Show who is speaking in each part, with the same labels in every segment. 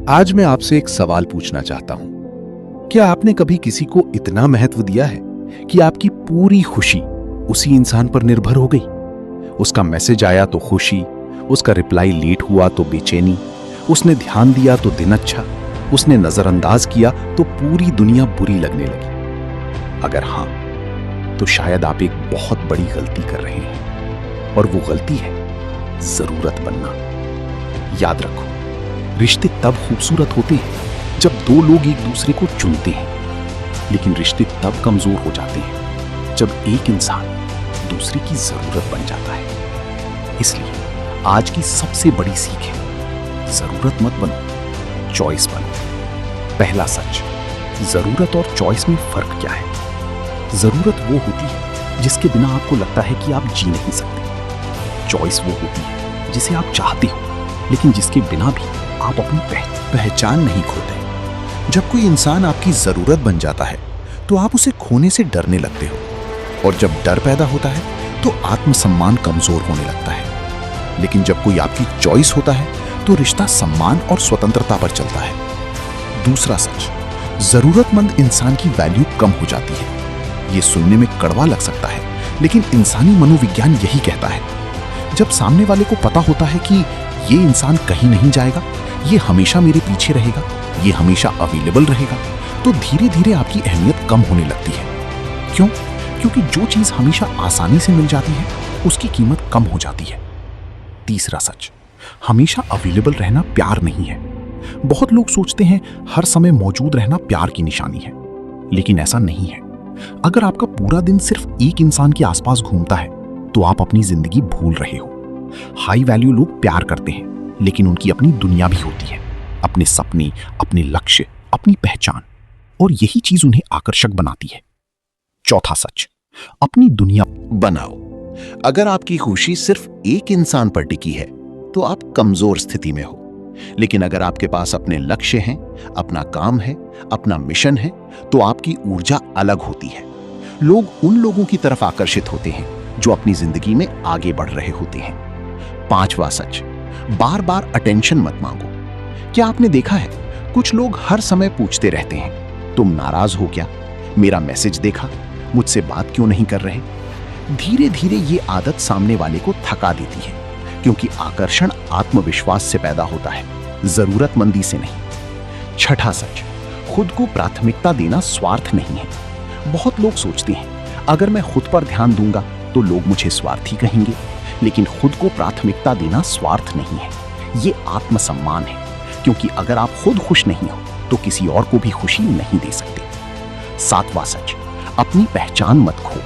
Speaker 1: आज मैं आपसे एक सवाल पूछना चाहता हूं। क्या आपने कभी किसी को इतना महत्व दिया है कि आपकी पूरी खुशी उसी इंसान पर निर्भर हो गई? उसका मैसेज आया तो खुशी, उसका रिप्लाई लेट हुआ तो बेचैनी, उसने ध्यान दिया तो दिन अच्छा, उसने नजरअंदाज किया तो पूरी दुनिया बुरी लगने लगी। अगर हां, तो शायद आप एक बहुत बड़ी गलती कर रहे हैं, और वो गलती है जरूरत बनना। याद रखो, रिश्ते तब खूबसूरत होते हैं जब दो लोग एक दूसरे को चुनते हैं, लेकिन रिश्ते तब कमजोर हो जाते हैं जब एक इंसान दूसरे की जरूरत बन जाता है। इसलिए आज की सबसे बड़ी सीख है, जरूरत मत बनो, चॉइस बनो। पहला सच, जरूरत और चॉइस में फर्क क्या है? जरूरत वो होती है जिसके बिना आपको लगता है कि आप जी नहीं सकते। चॉइस वो होती है जिसे आप चाहते हो, लेकिन जिसके बिना भी आप अपनी पहचान नहीं खोते। जब कोई इंसान आपकी जरूरत बन जाता है तो आप उसे खोने से डरने लगते हो, और जब डर पैदा होता है तो आत्मसम्मान कमजोर होने लगता है। लेकिन जब कोई आपकी चॉइस होता है तो रिश्ता सम्मान और स्वतंत्रता पर चलता है। दूसरा सच, जरूरतमंद इंसान की वैल्यू कम हो जाती है। ये सुनने में कड़वा लग सकता है, लेकिन इंसानी मनोविज्ञान यही कहता है। जब सामने वाले को पता होता है कि ये इंसान कहीं नहीं जाएगा, ये हमेशा मेरे पीछे रहेगा, ये हमेशा अवेलेबल रहेगा, तो धीरे धीरे आपकी अहमियत कम होने लगती है। क्यों? क्योंकि जो चीज हमेशा आसानी से मिल जाती है उसकी कीमत कम हो जाती है। तीसरा सच, हमेशा अवेलेबल रहना प्यार नहीं है। बहुत लोग सोचते हैं हर समय मौजूद रहना प्यार की निशानी है, लेकिन ऐसा नहीं है। अगर आपका पूरा दिन सिर्फ एक इंसान के आसपास घूमता है तो आप अपनी जिंदगी भूल रहे हो। हाई वैल्यू लोग प्यार करते हैं, लेकिन उनकी अपनी दुनिया भी होती है, अपने सपने, अपने लक्ष्य, अपनी पहचान, और यही चीज उन्हें आकर्षक बनाती है। चौथा सच, अपनी दुनिया
Speaker 2: बनाओ। अगर आपकी खुशी सिर्फ एक इंसान पर टिकी है तो आप कमजोर स्थिति में हो, लेकिन अगर आपके पास अपने लक्ष्य हैं, अपना काम है, अपना मिशन है, तो आपकी ऊर्जा अलग होती है। लोग उन लोगों की तरफ आकर्षित होते हैं जो अपनी जिंदगी में आगे बढ़ रहे होते हैं। पांचवा सच, बार बार अटेंशन मत मांगो। क्या आपने देखा है, कुछ लोग हर समय पूछते रहते हैं, तुम नाराज हो क्या? मेरा मैसेज देखा? मुझसे बात क्यों नहीं कर रहे? धीरे धीरे ये आदत सामने वाले को थका देती है, क्योंकि आकर्षण आत्मविश्वास से पैदा होता है, जरूरतमंदी से नहीं। छठा सच, खुद को प्राथमिकता देना स्वार्थ नहीं है। बहुत लोग सोचते हैं अगर मैं खुद पर ध्यान दूंगा तो लोग मुझे स्वार्थी कहेंगे, लेकिन खुद को प्राथमिकता देना स्वार्थ नहीं है, ये आत्मसम्मान है। क्योंकि अगर आप खुद खुश नहीं हो तो किसी और को भी खुशी नहीं दे सकते। सातवां सच, अपनी पहचान मत खो।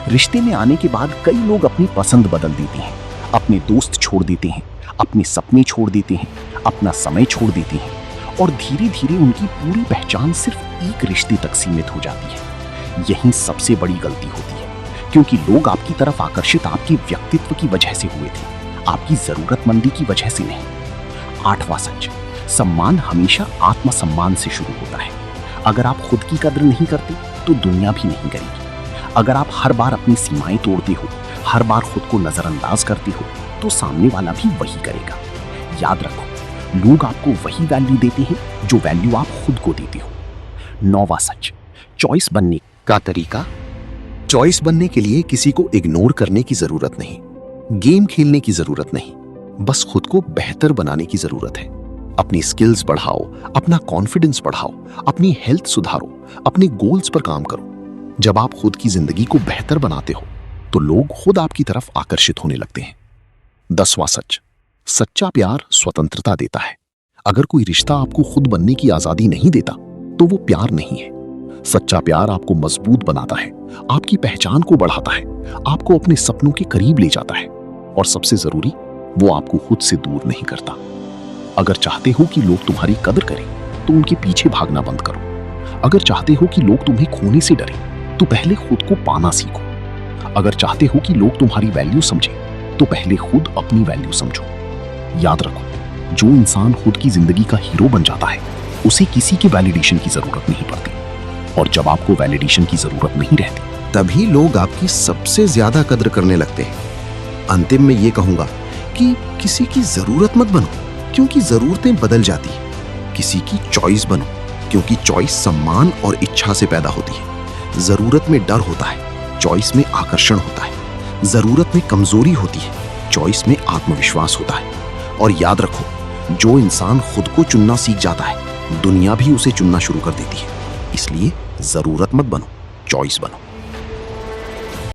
Speaker 2: रिश्ते में आने के बाद कई लोग अपनी पसंद बदल देते हैं, अपने दोस्त छोड़ देते हैं, अपने सपने छोड़ देते हैं, अपना समय छोड़ देते हैं, और धीरे धीरे उनकी पूरी पहचान सिर्फ एक रिश्ते तक सीमित हो जाती है। यही सबसे बड़ी गलती होती है, क्योंकि लोग आपकी तरफ आकर्षित आपके व्यक्तित्व की वजह से हुए थे, आपकी जरूरतमंदी की वजह से नहीं। आठवां सच, सम्मान हमेशा आत्मसम्मान से शुरू होता है। अगर आप खुद की कदर नहीं करते तो दुनिया भी नहीं करेगी। अगर आप हर बार अपनी सीमाएं तोड़ते हो, हर बार खुद को नजरअंदाज करते हो, तो सामने वाला भी वही करेगा। याद रखो, लोग आपको वही वैल्यू देते हैं जो वैल्यू आप खुद को देते हो। नौवां सच, चॉइस बनने का तरीका। चॉइस बनने के लिए किसी को इग्नोर करने की जरूरत नहीं, गेम खेलने की जरूरत नहीं, बस खुद को बेहतर बनाने की जरूरत है। अपनी स्किल्स बढ़ाओ, अपना कॉन्फिडेंस बढ़ाओ, अपनी हेल्थ सुधारो, अपने गोल्स पर काम करो। जब आप खुद की जिंदगी को बेहतर बनाते हो तो लोग खुद आपकी तरफ आकर्षित होने लगते हैं। 10वां सच, सच्चा प्यार स्वतंत्रता देता है। अगर कोई रिश्ता आपको खुद बनने की आजादी नहीं देता तो वो प्यार नहीं है। सच्चा प्यार आपको मजबूत बनाता है, आपकी पहचान को बढ़ाता है, आपको अपने सपनों के करीब ले जाता है, और सबसे जरूरी, वो आपको खुद से दूर नहीं करता। अगर चाहते हो कि लोग तुम्हारी कदर करें तो उनके पीछे भागना बंद करो। अगर चाहते हो कि लोग तुम्हें खोने से डरें तो पहले खुद को पाना सीखो। अगर चाहते हो कि लोग तुम्हारी वैल्यू समझें तो पहले खुद अपनी वैल्यू समझो। याद रखो, जो इंसान खुद की जिंदगी का हीरो बन जाता है उसे किसी के वैलिडेशन की जरूरत नहीं पड़ती, और जब आपको वैलिडेशन की जरूरत नहीं रहती
Speaker 3: तभी लोग आपकी सबसे ज्यादा कदर करने लगते हैं। अंतिम में ये कहूंगा कि किसी की जरूरत मत बनो, क्योंकि जरूरतें बदल जाती हैं, किसी की चॉइस बनो, क्योंकि चॉइस सम्मान और इच्छा से पैदा होती है। जरूरत में डर होता है, चॉइस में आकर्षण होता है। जरूरत में कमजोरी होती है, चॉइस में आत्मविश्वास होता है। और याद रखो, जो इंसान खुद को चुनना सीख जाता है, दुनिया भी उसे चुनना शुरू कर देती है। इसलिए जरूरत मत बनो, चॉइस बनो।